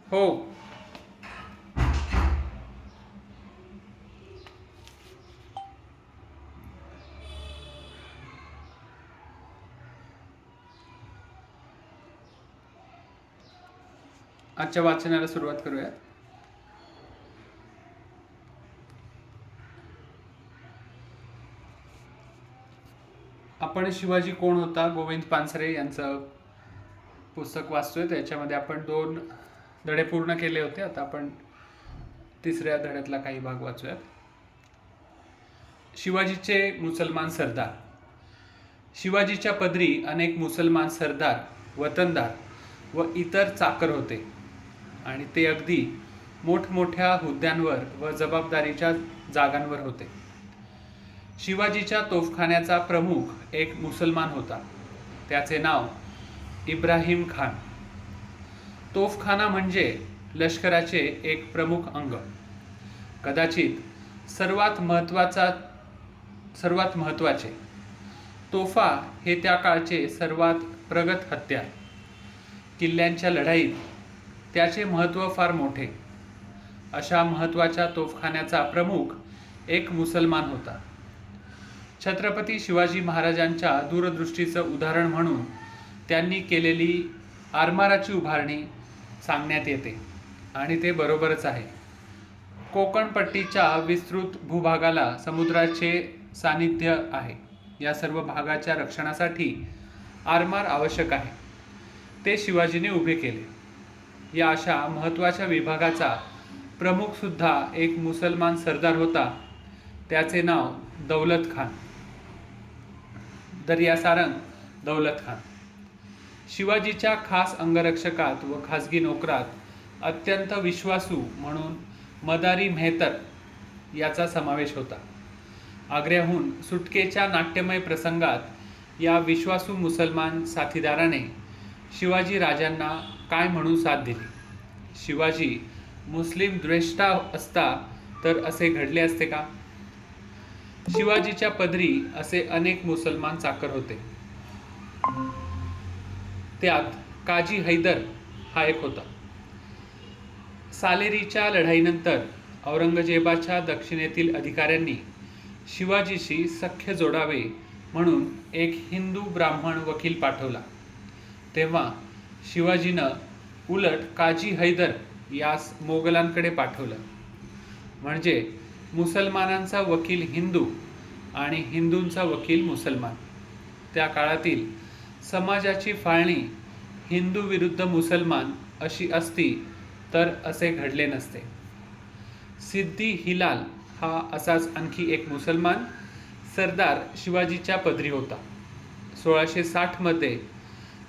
हो. आजच्या वाचनाला सुरुवात करूया. आपण शिवाजी कोण होता गोविंद पानसरे यांचं पुस्तक वाचतोय. त्याच्यामध्ये आपण 2 धडे पूर्ण केले होते. आता आपण तिसऱ्या धड्यातला काही भाग वाचूयात. शिवाजीचे मुसलमान सरदार. शिवाजीच्या पदरी अनेक मुसलमान सरदार, वतनदार व इतर चाकर होते आणि ते अगदी मोठमोठ्या हुद्द्यांवर व जबाबदारीच्या जागांवर होते. शिवाजीच्या तोफखान्याचा प्रमुख एक मुसलमान होता. त्याचे नाव इब्राहिम खान. तोफखाना म्हणजे लष्कराचे एक प्रमुख अंग, कदाचित सर्वात महत्त्वाचे. तोफा हे त्या काळचे सर्वात प्रगत हत्यार. किल्ल्यांच्या लढाईत त्याचे महत्त्व फार मोठे. अशा महत्त्वाच्या तोफखान्याचा प्रमुख एक मुसलमान होता. छत्रपती शिवाजी महाराजांच्या दूरदृष्टीचं उदाहरण म्हणून त्यांनी केलेली आरमाराची उभारणी सांगण्यात येते आणि ते बरोबरच आहे. कोकणपट्टीच्या विस्तृत भूभागाला समुद्राचे सानिध्य आहे. या सर्व भागाच्या रक्षणासाठी आरमार आवश्यक आहे. ते शिवाजीने उभे केले. या अशा महत्त्वाच्या विभागाचा प्रमुखसुद्धा एक मुसलमान सरदार होता. त्याचे नाव दौलत खान, दर्यासारंग दौलत खान. शिवाजीच्या खास अंगरक्षकात व खासगी नोकरात अत्यंत विश्वासू म्हणून मदारी मेहतर याचा समावेश होता. आग्र्याहून सुटकेच्या नाट्यमय प्रसंगात या विश्वासू मुसलमान साथीदाराने शिवाजी राजांना काय म्हणून साथ दिली. शिवाजी मुस्लिम द्वेष्टा असता तर असे घडले असते का? शिवाजीच्या पदरी असे अनेक मुसलमान चाकर होते. त्यात काजी हैदर हा एक होता. सालेरीच्या लढाईनंतर औरंगजेबाच्या दक्षिणेतील अधिकाऱ्यांनी शिवाजीशी सख्य जोडावे म्हणून एक हिंदू ब्राह्मण वकील पाठवला. तेव्हा शिवाजीनं उलट काजी हैदर यास मोगलांकडे पाठवलं. म्हणजे मुसलमानांचा वकील हिंदू आणि हिंदूंचा वकील मुसलमान. त्या काळातील समाजाची फाळणी हिंदू विरुद्ध मुसलमान अशी असती तर असे घडले नसते. सिद्दी हिलाल हा असाच आणखी एक मुसलमान सरदार शिवाजीच्या पदरी होता. 1660 मध्ये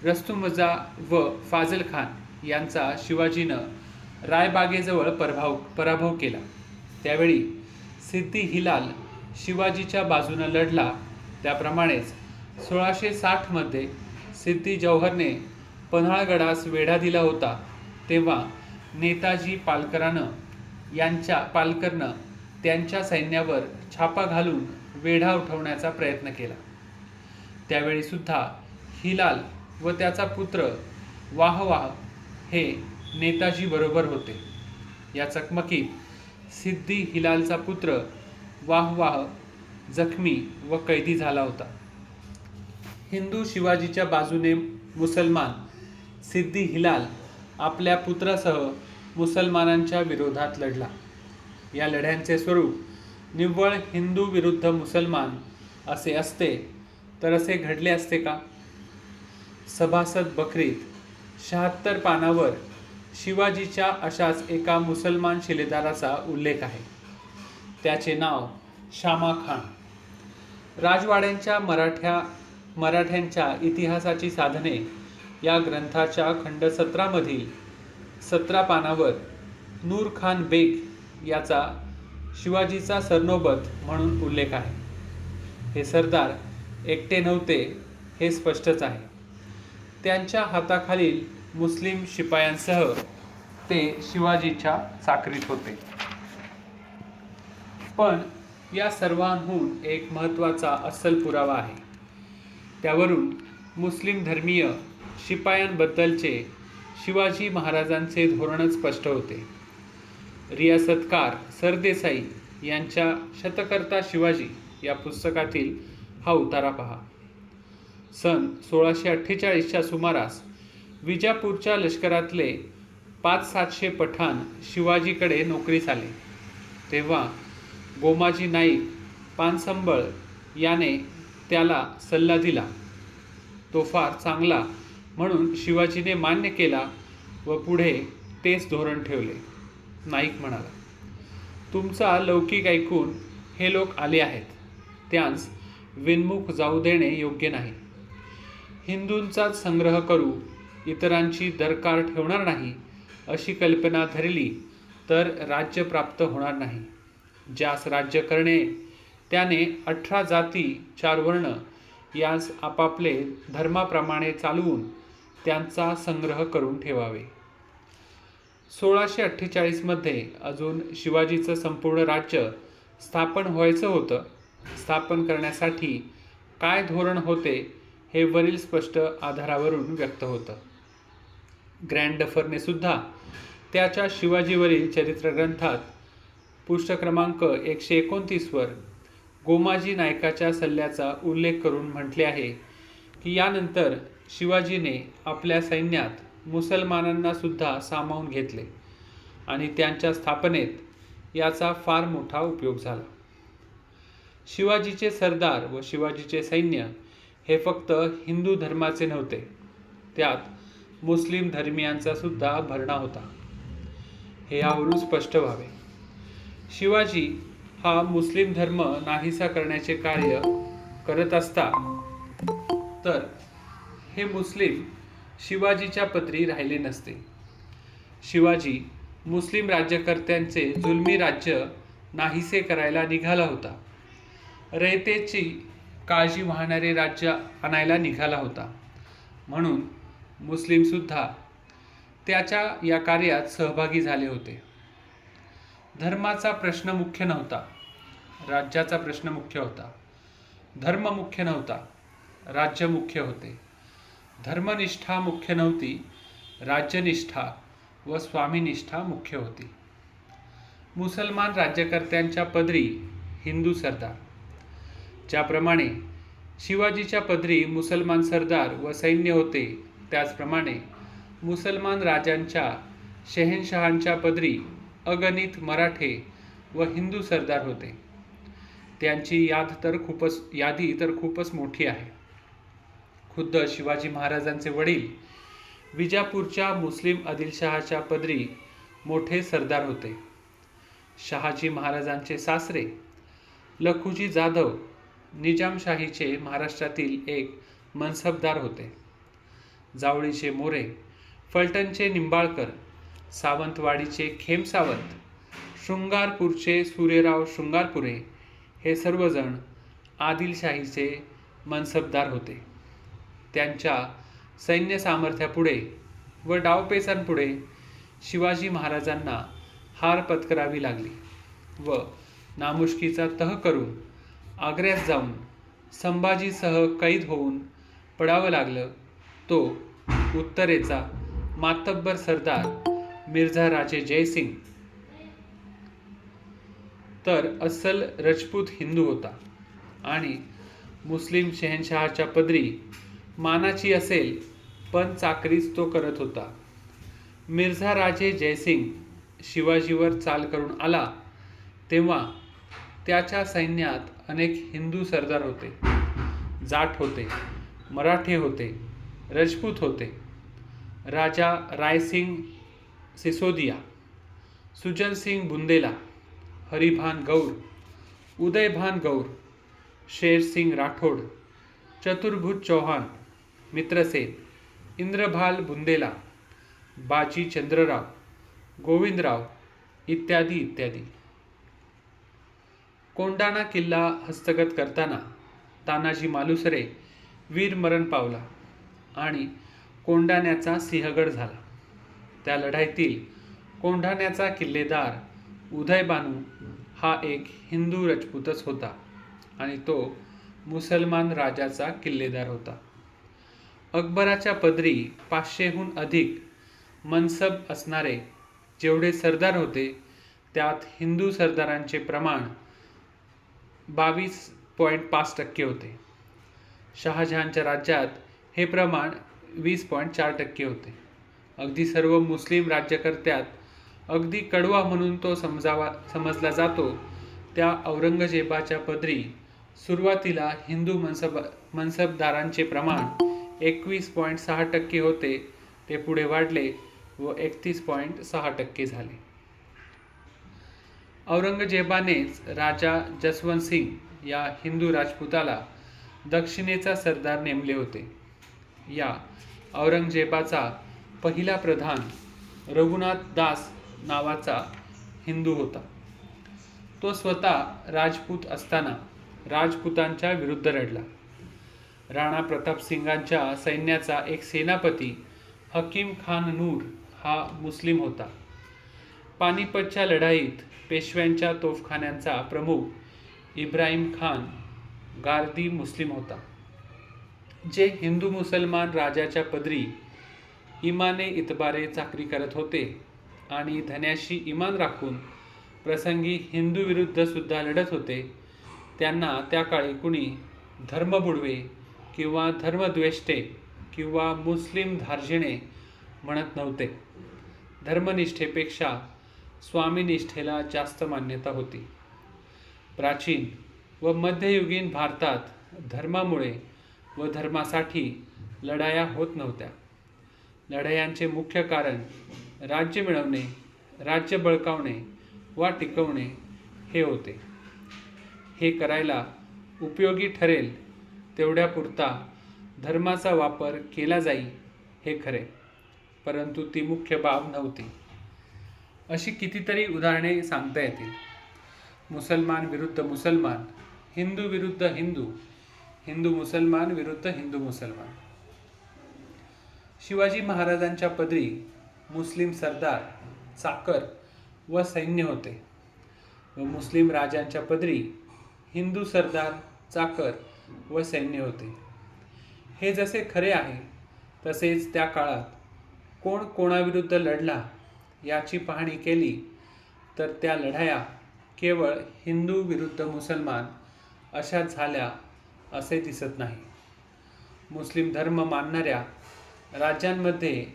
रस्तुमजा व फाझल खान यांचा शिवाजीनं रायबागेजवळ पराभव केला. त्यावेळी सिद्दी हिलाल शिवाजीच्या बाजूनं लढला. त्याप्रमाणेच 1660 मध्ये सिद्दी जौहरने पन्हाळगडास वेढा दिला होता. तेव्हा नेताजी पालकरनं त्यांच्या सैन्यावर छापा घालून वेढा उठवण्याचा प्रयत्न केला. त्यावेळी सुद्धा हिलाल व त्याचा पुत्र वाहवाह हे नेताजी बरोबर होते. या चकमकीत सिद्दी हिलालचा पुत्र वाहवाह जखमी व कैदी झाला होता. हिंदू शिवाजीच्या बाजूने मुसलमान सिद्दी हिलाल आपल्या पुत्रासह मुसलमानांच्या विरोधात लढला. या लढ्यांचे स्वरूप निव्वळ हिंदू विरुद्ध मुसलमान असे असते तर असे घडले असते का? सभासद बकरीत 76 पानावर शिवाजीच्या अशाच एका मुसलमान शिलेदाराचा उल्लेख आहे. त्याचे नाव शामा खान. राजवाड्यांच्या मराठ्यांच्या इतिहासाची साधने या ग्रंथाच्या खंड 17 मधील 17 पानावर नूर खान बेग याचा शिवाजीचा सरनोबत म्हणून उल्लेख आहे. हे सरदार एकटे नव्हते हे स्पष्टच आहे. त्यांच्या हाताखालील मुस्लिम शिपायांसह ते शिवाजीच्या चाकरीत होते. पण या सर्वांहून एक महत्त्वाचा अस्सल पुरावा आहे. त्यावरून मुस्लिम धर्मीय शिपायांबद्दलचे शिवाजी महाराजांचे धोरणच स्पष्ट होते. रियासतकार सरदेसाई यांच्या शतकर्ता शिवाजी या पुस्तकातील हा उतारा पहा. सन 1648च्या सुमारास विजापूरच्या लष्करातले 500-700 पठाण शिवाजीकडे नोकरीस आले. तेव्हा गोमाजी नाईक पानसंबळ याने त्याला सल्ला दिला. तो फार चांगला म्हणून शिवाजीने मान्य केला व पुढे तेच धोरण ठेवले. नाईक म्हणाला, तुमचा लौकिक ऐकून हे लोक आले आहेत, त्यांस विनमुख जाऊ देणे योग्य नाही. हिंदूंचाच संग्रह करू, इतरांची दरकार ठेवणार नाही अशी कल्पना धरली तर राज्य प्राप्त होणार नाही. ज्यास राज्य करणे त्याने 18 जाती 4 वर्ण यास आपापले धर्माप्रमाणे चालवून त्यांचा संग्रह करून ठेवावे. 1648मध्ये अजून शिवाजीचं संपूर्ण राज्य स्थापन व्हायचं होतं. स्थापन करण्यासाठी काय धोरण होते हे वरील स्पष्ट आधारावरून व्यक्त होतं. ग्रँड डफरने सुद्धा त्याच्या शिवाजीवरील चरित्रग्रंथात पृष्ठ क्रमांक 129 वर गोमाजी नायकाच्या सल्ल्याचा उल्लेख करून म्हटले आहे की यानंतर शिवाजीने आपल्या सैन्यात मुसलमानांना सुद्धा सामावून घेतले आणि त्यांच्या स्थापनेत याचा फार मोठा उपयोग झाला. शिवाजीचे सरदार व शिवाजीचे सैन्य हे फक्त हिंदू धर्माचे नव्हते, त्यात मुस्लिम धर्मियांचा सुद्धा भरणा होता. हे यावरून स्पष्ट व्हावे. शिवाजी हा मुस्लिम धर्म नाहीसा करण्याचे कार्य करत असता तर हे मुस्लिम शिवाजीच्या पदरी राहिले नसते. शिवाजी मुस्लिम राज्यकर्त्यांचे जुलमी राज्य नाहीसे करायला निघाला होता. रयतेची काळजी वाहणारे राज्य आणायला निघाला होता. म्हणून मुस्लिम सुद्धा त्याच्या या कार्यात सहभागी झाले होते. धर्माचा प्रश्न मुख्य नव्हता, राज्याचा प्रश्न मुख्य होता. धर्म मुख्य नव्हता, राज्य मुख्य होते. धर्मनिष्ठा मुख्य नव्हती, राज्यनिष्ठा व स्वामीनिष्ठा मुख्य होती. मुसलमान राज्यकर्त्यांच्या पदरी हिंदू सरदार, ज्याप्रमाणे शिवाजीच्या पदरी मुसलमान सरदार व सैन्य होते, त्याचप्रमाणे मुसलमान राजांच्या शहेनशहांच्या पदरी अगणित मराठे व हिंदू सरदार होते. त्यांची यादी तर खूपच मोठी आहे. खुद्द शिवाजी महाराजांचे वडील विजापूरच्या मुस्लिम आदिलशहाच्या पदरी मोठे सरदार होते. शहाजी महाराजांचे सासरे लखुजी जाधव निजामशाहीचे महाराष्ट्रातील एक मनसबदार होते. जावळीचे मोरे, फलटणचे निंबाळकर, सावंतवाडीचे खेमसावंत, शृंगारपूरचे सूर्यराव शृंगारपुरे हे सर्वजण आदिलशाहीचे मनसबदार होते. त्यांच्या सैन्य सामर्थ्यापुढे व डावपेचांपुढे शिवाजी महाराजांना हार पत्करावी लागली व नामुष्कीचा तह करून आग्र्यात जाऊन संभाजीसह कैद होऊन पडावं लागलं. तो उत्तरेचा मातब्बर सरदार मिर्झा राजे जयसिंग तर अस्सल रजपूत हिंदू होता आणि मुस्लिम शहेनशहाच्या पदरी मानाची असेल पण चाकरीच तो करत होता. मिर्झा राजे जयसिंग शिवाजीवर चाल करून आला तेव्हा त्याच्या सैन्यात अनेक हिंदू सरदार होते, जाट होते, मराठे होते, रजपूत होते. राजा रायसिंग सिसोदिया, सुजनसिंग बुंदेला, हरिभान गौर, उदयभान गौर, शेरसिंग राठोड, चतुर्भुज चौहान, मित्रसेन, इंद्रभाल बुंदेला, बाजी चंद्रराव, गोविंदराव इत्यादी इत्यादी. कोंढाणा किल्ला हस्तगत करताना तानाजी मालुसरे वीरमरण पावला आणि कोंढाण्याचा सिंहगड झाला. त्या लढाईतील कोंढाण्याचा किल्लेदार उदयबानू हा एक हिंदू रजपूतच होता आणि तो मुसलमान राजाचा किल्लेदार होता. अकबराच्या पदरी 500हून अधिक मनसब असणारे जेवढे सरदार होते त्यात हिंदू सरदारांचे प्रमाण 22.5% होते. शहाजहानच्या राज्यात हे प्रमाण 20.4% होते. अगदी सर्व मुस्लिम राज्यकर्त्यात अगदी कडवा म्हणून तो समजला जातो त्या औरंगजेबाच्या पदरी सुरुवातीला हिंदू मनसबदारांचे प्रमाण 21.6% होते. ते पुढे वाढले व 31.6% झाले. औरंगजेबानेच राजा जसवंत सिंग या हिंदू राजपुताला दक्षिणेचा सरदार नेमले होते. या औरंगजेबाचा पहिला प्रधान रघुनाथ दास नावाचा हिंदू होता. तो स्वतः राजपूत असताना राजपुतांच्या विरुद्ध लढला. राणा प्रतापसिंगांच्या सैन्याचा एक सेनापती हकीम खान नूर हा मुस्लिम होता. पानिपतच्या लढाईत पेशव्यांच्या तोफखान्यांचा प्रमुख इब्राहिम खान गारदी मुस्लिम होता. जे हिंदू मुसलमान राजाच्या पदरी इमाने इतबारे चाकरी करत होते आणि धन्याशी इमान राखून प्रसंगी हिंदू विरुद्ध सुद्धा लढत होते, त्यांना त्या काळी कुणी धर्मबुडवे किंवा धर्मद्वेष्टे किंवा मुस्लिम धार्जिणे म्हणत नव्हते. धर्मनिष्ठेपेक्षा स्वामीनिष्ठेला जास्त मान्यता होती. प्राचीन व मध्ययुगीन भारतात धर्मामुळे व धर्मासाठी लढाया होत नव्हत्या. लढायांचे मुख्य कारण राज्य मिळवणे, राज्य बळकावणे वा टिकवणे हे होते. हे करायला उपयोगी ठरेल तेवढ्यापुरता धर्माचा वापर केला जाई हे खरे, परंतु ती मुख्य बाब नव्हती. अशी कितीतरी उदाहरणे सांगता येतील. मुसलमान विरुद्ध मुसलमान, हिंदू विरुद्ध हिंदू, हिंदू मुसलमान विरुद्ध हिंदू मुसलमान. शिवाजी महाराजांच्या पदरी मुस्लिम सरदार, चाकर व सैन्य होते व मुस्लिम राजांच्या पदरी हिंदू सरदार, चाकर व सैन्य होते. हे जसे खरे आहे तसेच त्या काळात कोण कोणाविरुद्ध लढला याची पाहणी केली तर त्या लढाया केवळ हिंदू विरुद्ध मुसलमान अशा झाल्या असे दिसत नाही. मुस्लिम धर्म मानणाऱ्या राज्यांमध्ये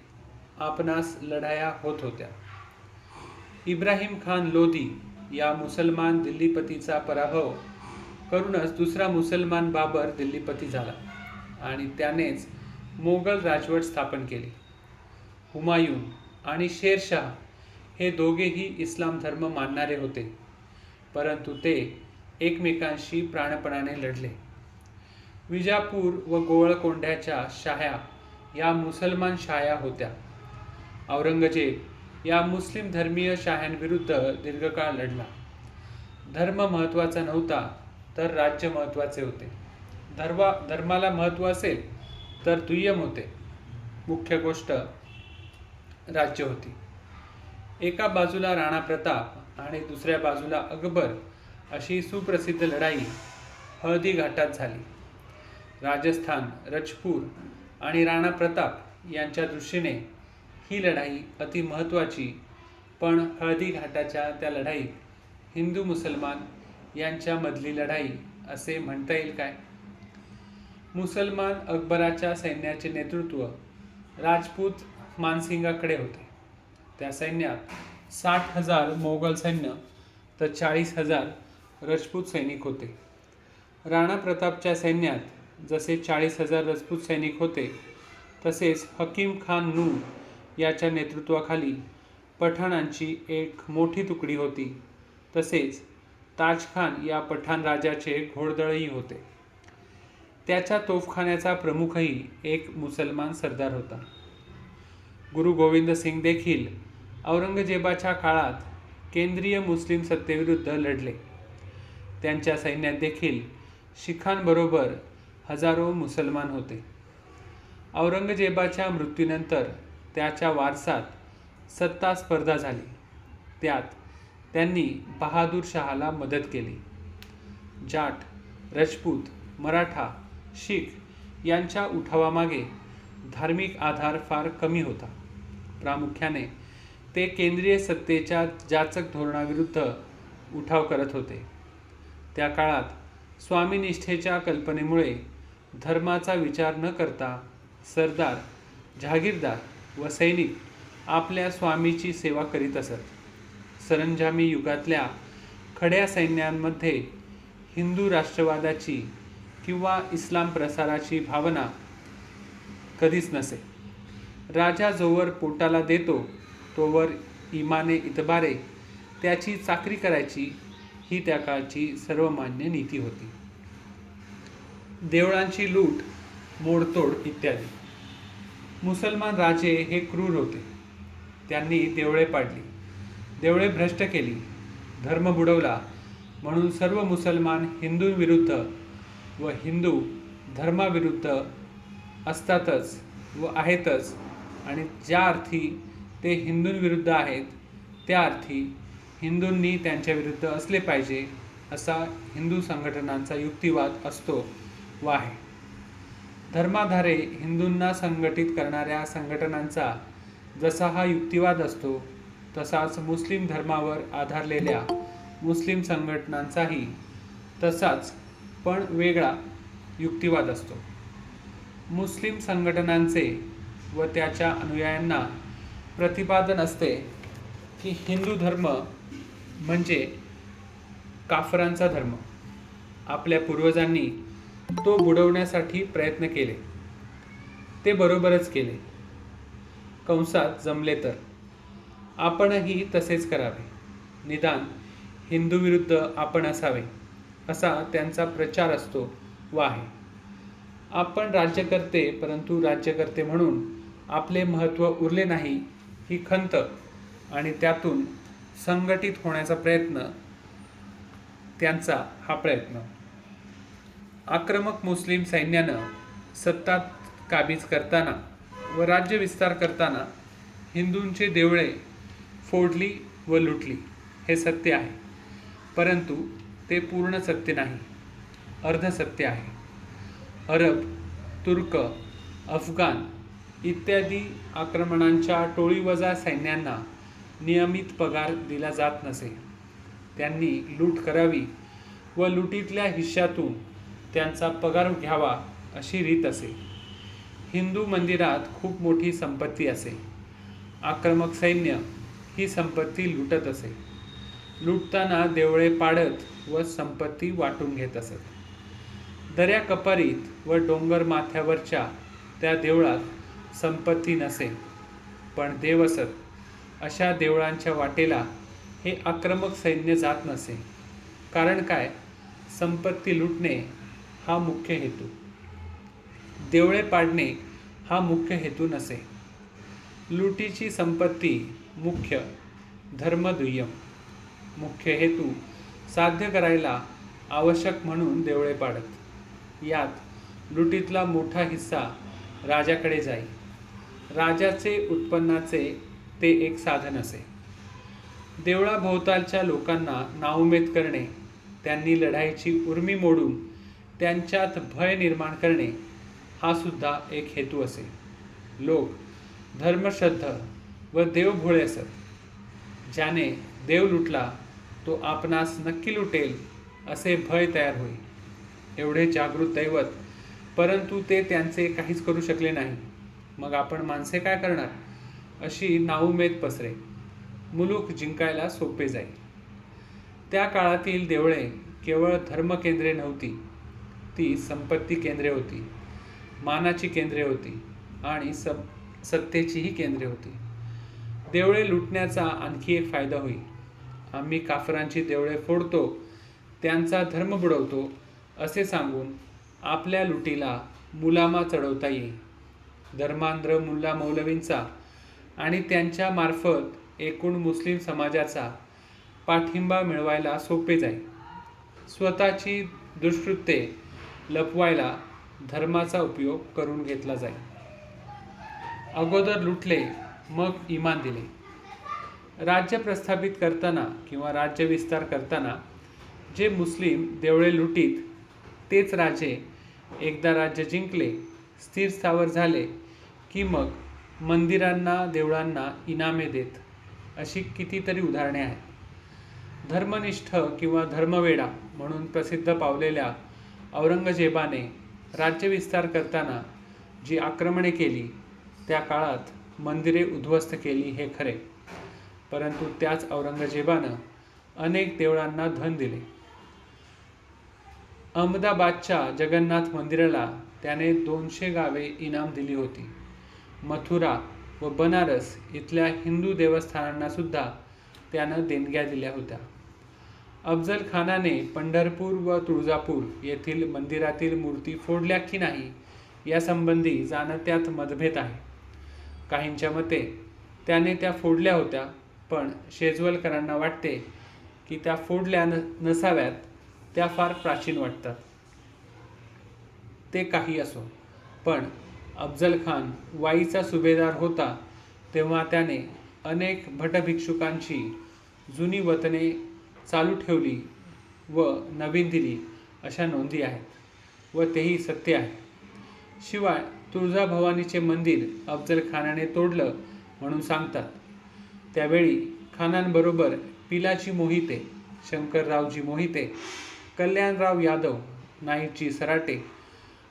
आपणास लढाया होत होत्या. इब्राहिम खान लोदी या मुसलमान दिल्लीपतीचा पराभव करूनच दुसरा मुसलमान बाबर दिल्लीपती झाला आणि त्यानेच मोगल राजवट स्थापन केली. हुमायून आणि शेरशाह हे दोघेही इस्लाम धर्म मानणारे होते, परंतु ते एकमेकांशी प्राणपणाने लढले. विजापूर व गोवळकोंड्याच्या शाह्या या मुसलमान शाह्या होत्या. औरंगजेब या मुस्लिम धर्मीय शाह्यांविरुद्ध दीर्घकाळ लढला. धर्म महत्त्वाचा नव्हता तर राज्य महत्त्वाचे होते. धर्माला महत्त्व असेल तर दुय्यम होते. मुख्य गोष्ट राज्य होती. एका बाजूला राणा प्रताप आणि दुसऱ्या बाजूला अकबर अशी सुप्रसिद्ध लढाई हळदी घाटात झाली. राजस्थान, रजपूर आणि राणा प्रताप यांच्या दृष्टीने ही लढाई अति महत्त्वाची, पण हळदी घाटाच्या त्या लढाईत हिंदू मुसलमान यांच्यामधली लढाई असे म्हणता येईल काय? मुसलमान अकबराच्या सैन्याचे नेतृत्व राजपूत मानसिंगाकडे होते. त्या सैन्यात 60,000 मोगल सैन्य तर 40,000 राजपूत सैनिक होते. राणा प्रतापच्या सैन्यात जसे 40,000 राजपूत सैनिक होते, तसेच हकीम खान नूर याच्या नेतृत्वाखाली पठाणांची एक मोठी तुकडी होती. तसेच ताजखान या पठाण राजाचे घोडदळही होते. त्याच्या तोफखान्याचा प्रमुखही एक मुसलमान सरदार होता. गुरु गोविंद सिंग देखील औरंगजेबाच्या काळात केंद्रीय मुस्लिम सत्तेविरुद्ध लढले. त्यांच्या सैन्यात देखील शिखांबरोबर हजारो मुसलमान होते. औरंगजेबाच्या मृत्यूनंतर त्याच्या वारसात सत्ता स्पर्धा झाली. त्यात त्यांनी बहादूर शहाला मदत केली. जाट, राजपूत, मराठा, शीख यांच्या उठावामागे धार्मिक आधार फार कमी होता, प्रामुख्याने ते केंद्रीय सत्तेच्या जाचक धोरणाविरुद्ध उठाव करत होते. त्या काळात स्वामीनिष्ठेच्या कल्पनेमुळे धर्माचा विचार न करता सरदार, जहागीरदार व सैनिक आपल्या स्वामीची सेवा करीत असत. सरंजामी युगातल्या खड्या सैन्यांमध्ये हिंदू राष्ट्रवादाची किंवा इस्लाम प्रसाराची भावना कधीच नसे. राजा जोवर पोटाला देतो तोवर इमाने इतबारे त्याची चाकरी करायची ही त्या काळची सर्वमान्य नीती होती. देवळांची लूट, मोडतोड इत्यादी. मुसलमान राजे हे क्रूर होते. त्यांनी देवळे पाडली, देवळे भ्रष्ट केली, धर्म बुडवला म्हणून सर्व मुसलमान हिंदूंविरुद्ध व हिंदू धर्माविरुद्ध असतातच व आहेतच, आणि ज्या अर्थी ते हिंदूंविरुद्ध आहेत त्या अर्थी हिंदूंनी त्यांच्याविरुद्ध असले पाहिजे असा हिंदू संघटनांचा युक्तिवाद असतो व आहे. धर्माधारे हिंदूंना संघटित करणाऱ्या संघटनांचा जसा हा युक्तिवाद असतो तसाच मुस्लिम धर्मावर आधारलेल्या मुस्लिम संघटनांचाही तसाच पण वेगळा युक्तिवाद असतो. मुस्लिम संघटनांचे व त्याच्या अनुयायांना प्रतिपादन असते की हिंदू धर्म म्हणजे काफरांचा धर्म. आपल्या पूर्वजांनी तो बुडवण्यासाठी प्रयत्न केले, ते बरोबरच केले. कंसात जमले तर आपणही तसेच करावे, निदान हिंदू विरुद्ध आपण असावे असा त्यांचा प्रचार असतो व आहे. आपण राज्यकर्ते, परंतु राज्यकर्ते म्हणून आपले महत्त्व उरले नाही ही खंत आणि त्यातून संघटित होण्याचा प्रयत्न त्यांचा हा प्रयत्न. आक्रमक मुस्लिम सैन्यानं सत्ता काबीज करताना व राज्य विस्तार करताना हिंदूंची देवळे फोडली व लुटली हे सत्य आहे, परंतु ते पूर्ण सत्य नाही, अर्धसत्य आहे. अरब, तुर्क, अफगाण इत्यादी आक्रमणांच्या टोळीवजा सैन्यांना नियमित पगार दिला जात नसे. त्यांनी लूट करावी व लुटीतल्या हिश्श्यातून त्यांचा पगार घ्यावा अशी रीत असे. हिंदू मंदिरात खूप मोठी संपत्ती असे. आक्रमक सैन्य ही संपत्ती लुटत असे. लुटताना देवळे पाडत व संपत्ती वाटून घेत असत. दऱ्या कपारीत व डोंगर माथ्यावरच्या त्या देवळात संपत्ती नसे, पण देव असत. अशा देवळांच्या वाटेला हे आक्रमक सैन्य जात नसे. कारण काय? संपत्ती लुटणे हा मुख्य हेतू, देवळे पाडणे हा मुख्य हेतू नसे. लुटीची संपत्ती मुख्य, धर्म दुय्यम. मुख्य हेतू साध्य करायला आवश्यक म्हणून देवळे पाडत. यात लुटीतला मोठा हिस्सा राजाकडे जाई. राजाचे उत्पन्नाचे ते एक साधन असे. देवळाभोवतालच्या लोकांना नाउमेद करणे, त्यांनी लढाईची उर्मी मोडून त्यांच्यात भय निर्माण करणे हा सुद्धा एक हेतू असे. लोक धर्मश्रद्ध व देवभोळे असत. ज्याने देव लुटला तो आपणास नक्की लुटेल असे भय तयार होई. एवढे जागृत दैवत, परंतु ते त्यांचे काहीच करू शकले नाही. मग आपण माणसे काय करणार? अशी नाउमेद पसरे. मुलूक जिंकायला सोपे जाईल. त्या काळातील देवळे केवळ धर्मकेंद्रे नव्हती, ती संपत्ती केंद्रे होती, मानाची केंद्रे होती आणि सत्तेचीही केंद्रे होती. देवळे लुटण्याचा आणखी एक फायदा होई. आम्ही काफरांची देवळे फोडतो, त्यांचा धर्म बुडवतो असे सांगून आपल्या लुटीला मुलामा चढवता येईल. धर्मांध्र मुल्ला मौलवींचा आणि त्यांच्या मार्फत एकूण मुस्लिम समाजाचा पाठिंबा मिळवायला सोपे जाईल. स्वतःची दुष्कृत्ये लपवायला धर्माचा उपयोग करून घेतला जाईल. अगोदर लुटले, मग इमान दिले. राज्य प्रस्थापित करताना किंवा राज्य विस्तार करताना जे मुस्लिम देवळे लुटीत तेच राजे एकदा राज्य जिंकले, स्थिर स्थावर झाले की मग मंदिरांना देवळांना इनामे देत, अशी कितीतरी उदाहरणे आहेत. धर्मनिष्ठ किंवा धर्मवेडा म्हणून प्रसिद्ध पावलेल्या औरंगजेबाने राज्यविस्तार करताना जी आक्रमणे केली त्या काळात मंदिरे उद्ध्वस्त केली हे खरे, परंतु त्याच औरंगजेबानं अनेक देवळांना धन दिले. अहमदाबादच्या जगन्नाथ मंदिराला त्याने 200 गावे इनाम दिली होती. मथुरा व बनारस इथल्या हिंदू देवस्थानांना सुद्धा त्यानं देणग्या दिल्या होत्या. अफजल खानाने पंढरपूर व तुळजापूर येथील मंदिरातील मूर्ती फोडल्या की नाही यासंबंधी जाणत्यात मतभेद आहे. काहींच्या मते त्याने त्या फोडल्या होत्या, पण शेजवलकरांना वाटते की त्या फोडल्या नसाव्यात, त्या फार प्राचीन वाटतात. ते काही असो, पण अफजल खान वाईचा सुभेदार होता तेव्हा त्याने अनेक भटभिक्षुकांची जुनी वतने चालू ठेवली व नवीन दिली अशा नोंदी आहेत व तेही सत्य आहे. शिवाय तुळजाभवानीचे मंदिर अफजल खानाने तोडलं म्हणून सांगतात. त्यावेळी खानांबरोबर पिलाजी मोहिते, शंकररावजी मोहिते, कल्याणराव यादव, नाईकजी सराटे,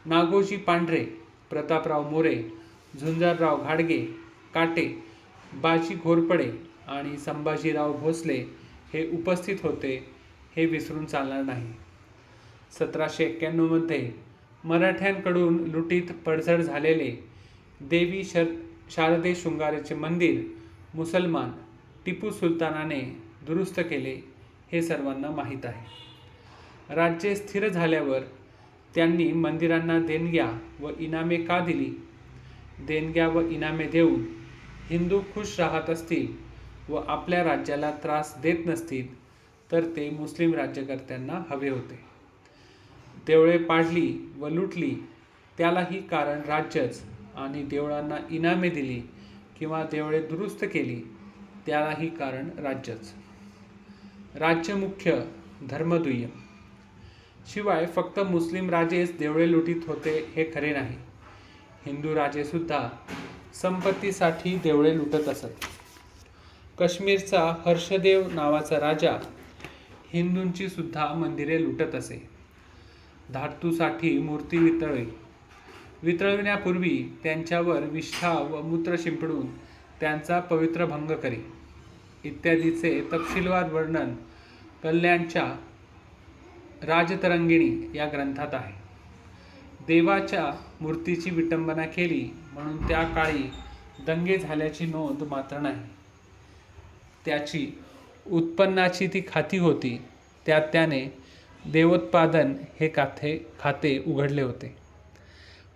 नागोजी पांढरे, प्रतापराव मोरे, झुंजारराव घाडगे, काटे, बाजी घोरपडे आणि संभाजीराव भोसले हे उपस्थित होते हे विसरून चालणार नाही. 1791 मध्ये मराठ्यांकडून लुटीत पडझड झालेले देवी शारदे शृंगारेचे मंदिर मुसलमान टिपू सुलतानाने दुरुस्त केले हे सर्वांना माहीत आहे. राज्य स्थिर झाल्यावर त्यांनी मंदिरांना देणग्या व इनामे का दिली? देणग्या व इनामे देऊन हिंदू खुश राहत असतील व आपल्या राज्याला त्रास देत नसतील तर ते मुस्लिम राज्यकर्त्यांना हवे होते. देवळे पाडली व लुटली त्यालाही कारण राज्यच, आणि देवळांना इनामे दिली किंवा देवळे दुरुस्त केली त्यालाही कारण राज्यच. राज्य मुख्य, धर्म दुय्यम. शिवाय फक्त मुस्लिम राजेच देवळे लुटीत होते हे खरे नाही. हिंदू राजेसुद्धा संपत्तीसाठी देवळे लुटत असत. काश्मीरचा हर्षदेव नावाचा राजा हिंदूंची सुद्धा मंदिरे लुटत असे. धातूसाठी मूर्ती वितळविण्यापूर्वी त्यांच्यावर विष्ठा व मूत्र शिंपडून त्यांचा पवित्र भंग करी इत्यादीचे तपशीलवार वर्णन कल्याणच्या राजतरंगिणी या ग्रंथात आहे. देवाच्या मूर्तीची विटंबना केली म्हणून त्या काळी दंगे झाल्याची नोंद मात्र नाही. त्याची उत्पन्नाची ती खाती होती, त्यात त्याने देवोत्पादन हे खाते उघडले होते.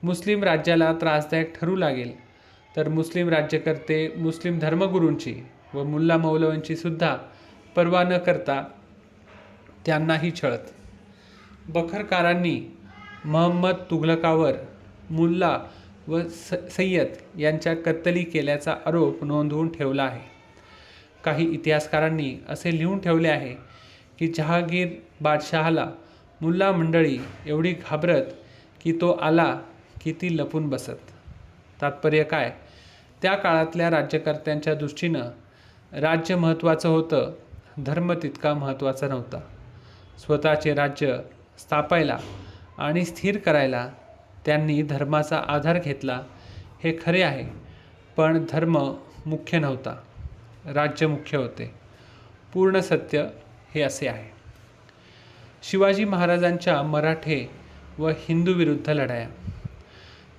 मुस्लिम राज्याला त्रासदायक ठरू लागेल तर मुस्लिम राज्यकर्ते मुस्लिम धर्मगुरूंची व मुल्ला मौलव्यांची सुद्धा पर्वा न करता त्यांनाही छळत. बखरकारांनी महम्मद तुघलकावर मुल्ला व सय्यद यांच्या कत्तली केल्याचा आरोप नोंदवून ठेवला आहे. काही इतिहासकारांनी असे लिहून ठेवले आहे की जहांगीर बादशहाला मुल्ला मंडळी एवढी घाबरत की तो आला की ती लपून बसत. तात्पर्य काय? त्या काळातल्या राज्यकर्त्यांच्या दृष्टीनं राज्य महत्त्वाचं होतं, धर्म तितका महत्त्वाचा नव्हता. स्वतःचे राज्य स्थापायला आणि स्थिर करायला त्यांनी धर्माचा आधार घेतला हे खरे आहे, पण धर्म मुख्य नव्हता, राज्य मुख्य होते. पूर्ण सत्य हे असे आहे. शिवाजी महाराजांच्या मराठे व हिंदू विरुद्ध लढाया.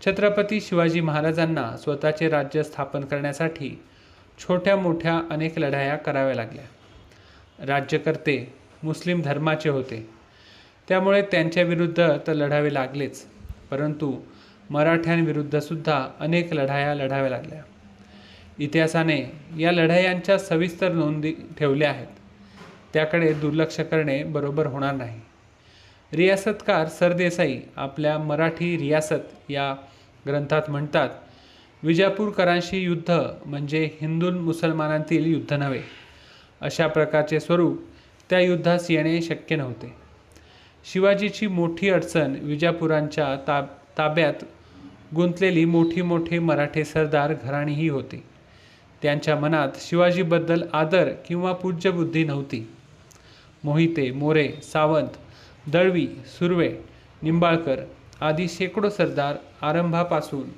छत्रपती शिवाजी महाराजांना स्वतःचे राज्य स्थापन करण्यासाठी छोट्या मोठ्या अनेक लढाया कराव्या लागल्या. राज्यकर्ते मुस्लिम धर्माचे होते, त्यामुळे त्यांच्याविरुद्ध तर लढावे लागलेच, परंतु मराठ्यांविरुद्धसुद्धा अनेक लढाया लढाव्या लागल्या. इतिहासाने या लढायांच्या सविस्तर नोंदी ठेवल्या आहेत, त्याकडे दुर्लक्ष करणे बरोबर होणार नाही. रियासतकार सरदेसाई आपल्या मराठी रियासत या ग्रंथात म्हणतात, विजापूरकरांशी युद्ध म्हणजे हिंदू मुसलमानांतील युद्ध नव्हे. अशा प्रकारचे स्वरूप त्या युद्धास येणे शक्य नव्हते. शिवाजीची मोठी अडचण विजापुरांच्या ताब्यात गुंतलेली मोठी मोठे मराठे सरदार घराणीही होती. त्यांच्या मनात शिवाजीबद्दल आदर किंवा पूज्यबुद्धी नव्हती. मोहिते, मोरे, सावंत, दळवी, सुर्वे, निंबाळकर आदी शेकडो सरदार आरंभापासून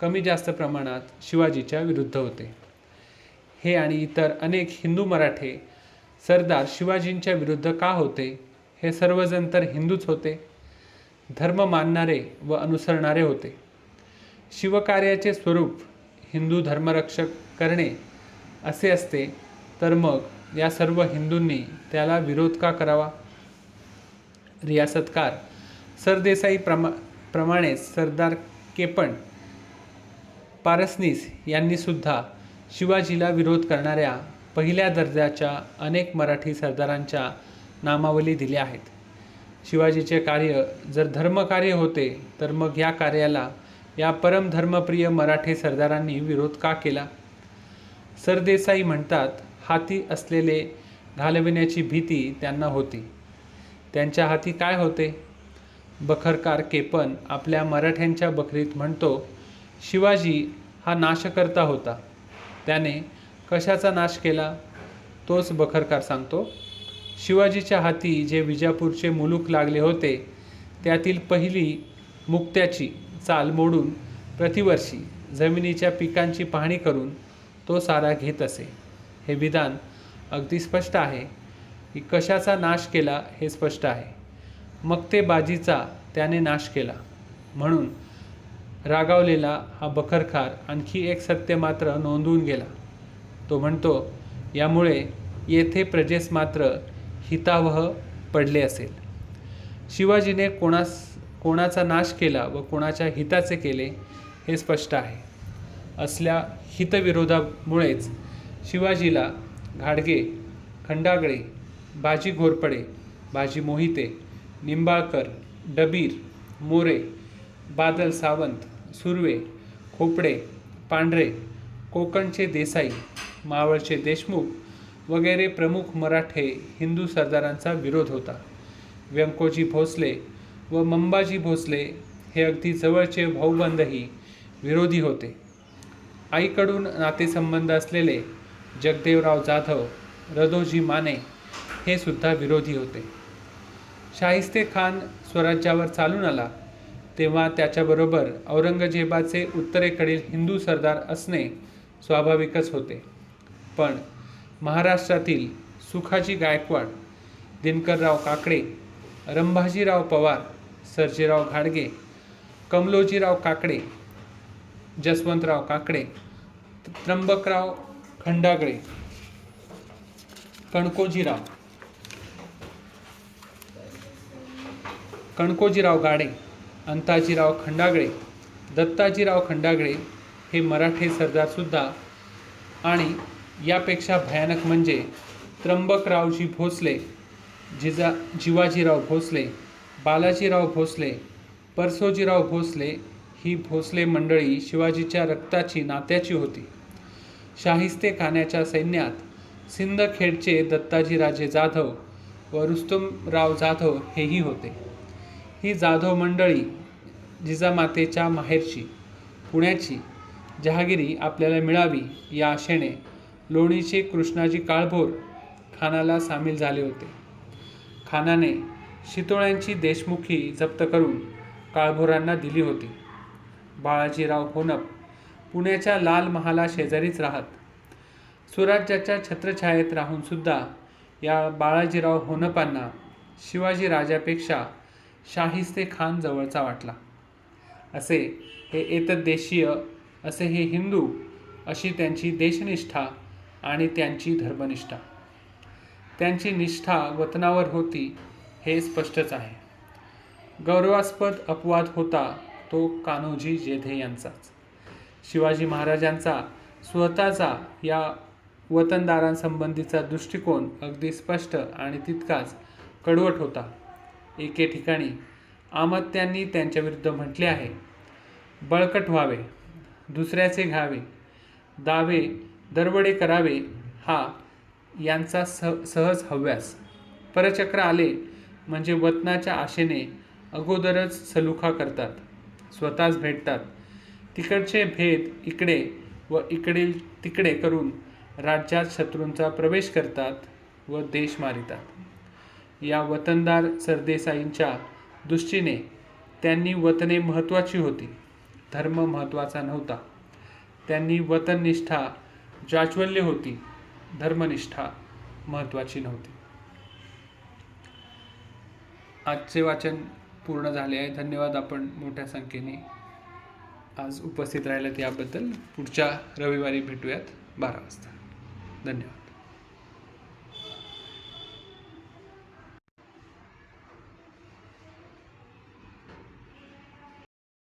कमी जास्त प्रमाणात शिवाजीच्या विरुद्ध होते. हे आणि इतर अनेक हिंदू मराठे सरदार शिवाजींच्या विरुद्ध का होते? हे सर्वजण तर हिंदूच होते, धर्म मानणारे व अनुसरणारे होते. शिवकार्याचे स्वरूप हिंदू धर्मरक्षक करणे असे असते, तर मग या सर्व हिंदूंनी त्याला विरोध का करावा? रियासतकार सरदेसाई प्रमाणेच सरदार केपन पारसनीस यांनी सुद्धा शिवाजीला विरोध करणाऱ्या पहिल्या दर्जाच्या अनेक मराठी सरदारांच्या नामावली दिल्या आहेत. शिवाजीचे कार्य जर धर्मकार्य होते, तर मग या कार्याला या परमधर्मप्रिय मराठे सरदारांनी विरोध का केला? सरदेसाई म्हणतात, हाती असलेले घालविण्याची भीती त्यांना होती. त्यांच्या हाती काय होते? बखरकार केपन आपल्या मराठ्यांच्या बखरीत म्हणतो, शिवाजी हा नाशकर्ता होता. त्याने कशाचा नाश केला? तोच बखरकार सांगतो, शिवाजीच्या हाती जे विजापूरचे मुलूक लागले होते, त्यातील पहिली मुक्त्याची चाल मोडून प्रतिवर्षी जमिनीच्या पिकांची पाहणी करून तो सारा घेत असे. हे विधान अगदी स्पष्ट आहे की कशाचा नाश केला हे स्पष्ट आहे. मग ते बाजीचा त्याने नाश केला. म्हणून रागावलेला हा बखरखार आणखी एक सत्य मात्र नोंदवून गेला. तो म्हणतो, यामुळे येथे प्रजेस मात्र हितावह पडले असेल. शिवाजीने कोणाचा नाश केला व कोणाच्या हिताचे केले हे स्पष्ट आहे. असल्या हितविरोधामुळेच शिवाजीला घाडगे, खंडागळे, बाजी घोरपडे, बाजी मोहिते, निंबाळकर, डबीर, मोरे, बादल सावंत, सुर्वे, खोपडे, पांढरे, कोकणचे देसाई, मावळचे देशमुख वगैरे प्रमुख मराठे हिंदू सरदारांचा विरोध होता. व्यंकोजी भोसले व मंबाजी भोसले हे अगदी जवळचे भाऊबंधही विरोधी होते. आईकडून नातेसंबंध असलेले जगदेवराव जाधव, रदोजी माने हे सुद्धा विरोधी होते. शाहिस्ते खान स्वराज्यावर चालून आला तेव्हा त्याच्याबरोबर औरंगजेबाचे उत्तरेकडील हिंदू सरदार असणे स्वाभाविकच होते. पण महाराष्ट्रातील सुखाजी गायकवाड, दिनकरराव काकडे, रंभाजीराव पवार, सर्जेराव घाडगे, कमलोजीराव काकडे, जसवंतराव काकडे, त्र्यंबकराव खंडागळे, कणकोजीराव गाडे, अंताजीराव खंडागळे, दत्ताजीराव खंडागळे हे मराठे सरदारसुद्धा आणि यापेक्षा भयानक म्हणजे त्र्यंबकरावजी भोसले, जिवाजीराव भोसले, बालाजीराव भोसले, परसोजीराव भोसले ही भोसले मंडळी शिवाजीच्या रक्ताची नात्याची होती. शाहिस्ते खानाच्या सैन्यात सिंदखेडचे दत्ताजीराजे जाधव व रुस्तमराव जाधव हेही होते. ही जाधव मंडळी जिजामातेच्या माहेरची, पुण्याची जहागिरी आपल्याला मिळावी या आशेने लोणीचे कृष्णाजी काळभोर खानाला सामील झाले होते. खानाने शितोळ्यांची देशमुखी जप्त करून काळभोरांना दिली होती. बाळाजीराव होनप पुण्याच्या लाल महाला शेजारीच राहत. स्वराज्याच्या छत्रछायेत राहून सुद्धा या बाळाजीराव होनपांना शिवाजी राजापेक्षा शाहिस्ते खान जवळचा वाटला. असे हे एतद्देशीय, असे हे हिंदू, अशी त्यांची देशनिष्ठा आणि त्यांची धर्मनिष्ठा. त्यांची निष्ठा वतनावर होती हे स्पष्टच आहे. गौरवास्पद अपवाद होता तो कान्होजी जेधे यांचाच. शिवाजी महाराजांचा स्वतःचा या वतनदारांसंबंधीचा दृष्टिकोन अगदी स्पष्ट आणि तितकाच कडवट होता. एके ठिकाणी आमत्यांनी त्यांच्याविरुद्ध म्हटले आहे, बळकट व्हावे, दुसऱ्याचे घ्यावे, दावे दरवडे करावे हा यांचा सहज हव्यास. परचक्र आले म्हणजे वतनाच्या आशेने अगोदरच सलुखा करतात, स्वतःच भेटतात, तिकडचे भेद इकडे व इकडे तिकडे करून राज्यात शत्रूंचा प्रवेश करतात व देश मारितात. या वतनदार सरदेसाईंच्या दृष्टीने त्यांनी वतने महत्त्वाची होती, धर्म महत्त्वाचा नव्हता. त्यांनी वतननिष्ठा जाज्वल्य होती, धर्मनिष्ठा महत्त्वाची नव्हती. आजचे वाचन पूर्ण झाले आहे. धन्यवाद आपण मोठ्या संख्येने आज उपस्थित राहिलात याबद्दल. पुढच्या रविवारी भेटूयात 12 वाजता. धन्यवाद.